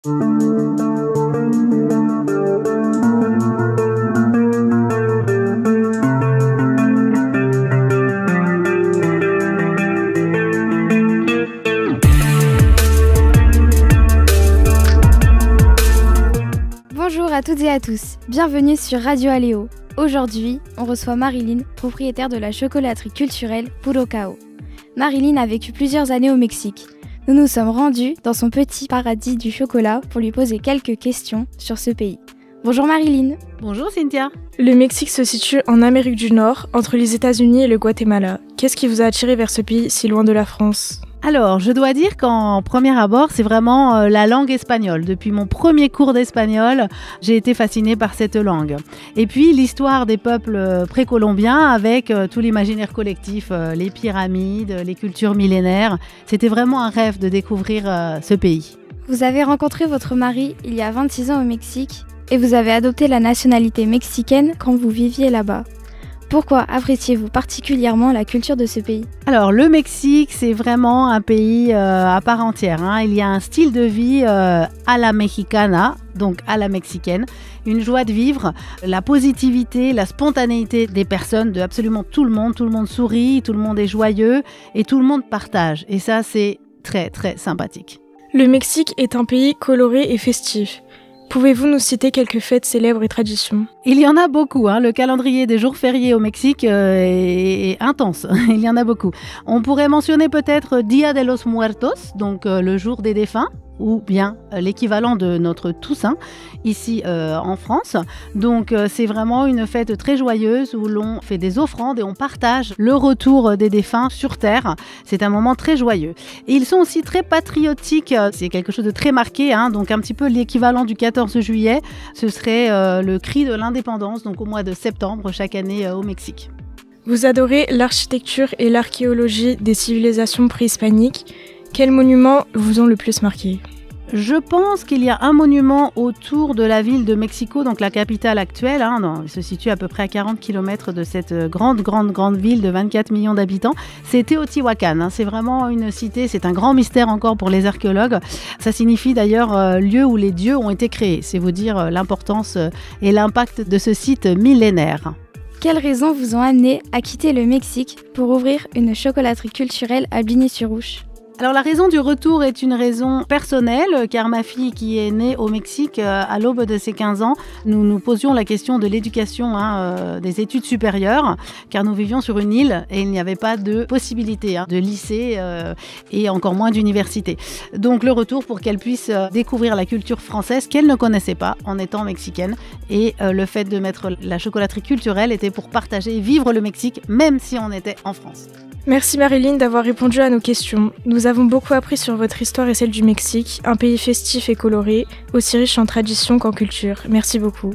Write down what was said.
Bonjour à toutes et à tous, bienvenue sur Radio Aléo. Aujourd'hui, on reçoit Marilyn, propriétaire de la chocolaterie culturelle Puro Cao. Marilyn a vécu plusieurs années au Mexique. Nous nous sommes rendus dans son petit paradis du chocolat pour lui poser quelques questions sur ce pays. Bonjour Marilyn. Bonjour Cynthia. Le Mexique se situe en Amérique du Nord, entre les États-Unis et le Guatemala. Qu'est-ce qui vous a attiré vers ce pays si loin de la France ? Alors, je dois dire qu'en premier abord, c'est vraiment la langue espagnole. Depuis mon premier cours d'espagnol, j'ai été fascinée par cette langue. Et puis, l'histoire des peuples précolombiens avec tout l'imaginaire collectif, les pyramides, les cultures millénaires. C'était vraiment un rêve de découvrir ce pays. Vous avez rencontré votre mari il y a 26 ans au Mexique et vous avez adopté la nationalité mexicaine quand vous viviez là-bas. Pourquoi appréciez-vous particulièrement la culture de ce pays ? Alors, le Mexique, c'est vraiment un pays à part entière, hein. Il y a un style de vie à la mexicana, donc à la mexicaine, une joie de vivre, la positivité, la spontanéité des personnes, de absolument tout le monde sourit, tout le monde est joyeux et tout le monde partage. Et ça, c'est très, très sympathique. Le Mexique est un pays coloré et festif. Pouvez-vous nous citer quelques fêtes célèbres et traditions ? Il y en a beaucoup, hein. Le calendrier des jours fériés au Mexique est intense. Il y en a beaucoup. On pourrait mentionner peut-être Dia de los Muertos, donc le jour des défunts, ou bien l'équivalent de notre Toussaint, ici en France. Donc c'est vraiment une fête très joyeuse où l'on fait des offrandes et on partage le retour des défunts sur Terre. C'est un moment très joyeux. Et ils sont aussi très patriotiques, c'est quelque chose de très marqué, hein. Donc un petit peu l'équivalent du 14 juillet, ce serait le cri de l'indépendance, donc au mois de septembre chaque année au Mexique. Vous adorez l'architecture et l'archéologie des civilisations préhispaniques. Quels monuments vous ont le plus marqué ? Je pense qu'il y a un monument autour de la ville de Mexico, donc la capitale actuelle. Il se situe à peu près à 40 km de cette grande ville de 24 millions d'habitants. C'est Teotihuacan, c'est vraiment une cité, c'est un grand mystère encore pour les archéologues. Ça signifie d'ailleurs lieu où les dieux ont été créés. C'est vous dire l'importance et l'impact de ce site millénaire. Quelles raisons vous ont amené à quitter le Mexique pour ouvrir une chocolaterie culturelle à Bligny-sur-Ouche ? Alors la raison du retour est une raison personnelle, car ma fille qui est née au Mexique à l'aube de ses 15 ans, nous nous posions la question de l'éducation, des études supérieures, car nous vivions sur une île et il n'y avait pas de possibilité de lycée et encore moins d'université. Donc le retour pour qu'elle puisse découvrir la culture française qu'elle ne connaissait pas en étant mexicaine, et le fait de mettre la chocolaterie culturelle était pour partager et vivre le Mexique même si on était en France. Merci Marilyn d'avoir répondu à nos questions. Nous avons beaucoup appris sur votre histoire et celle du Mexique, un pays festif et coloré, aussi riche en traditions qu'en culture. Merci beaucoup.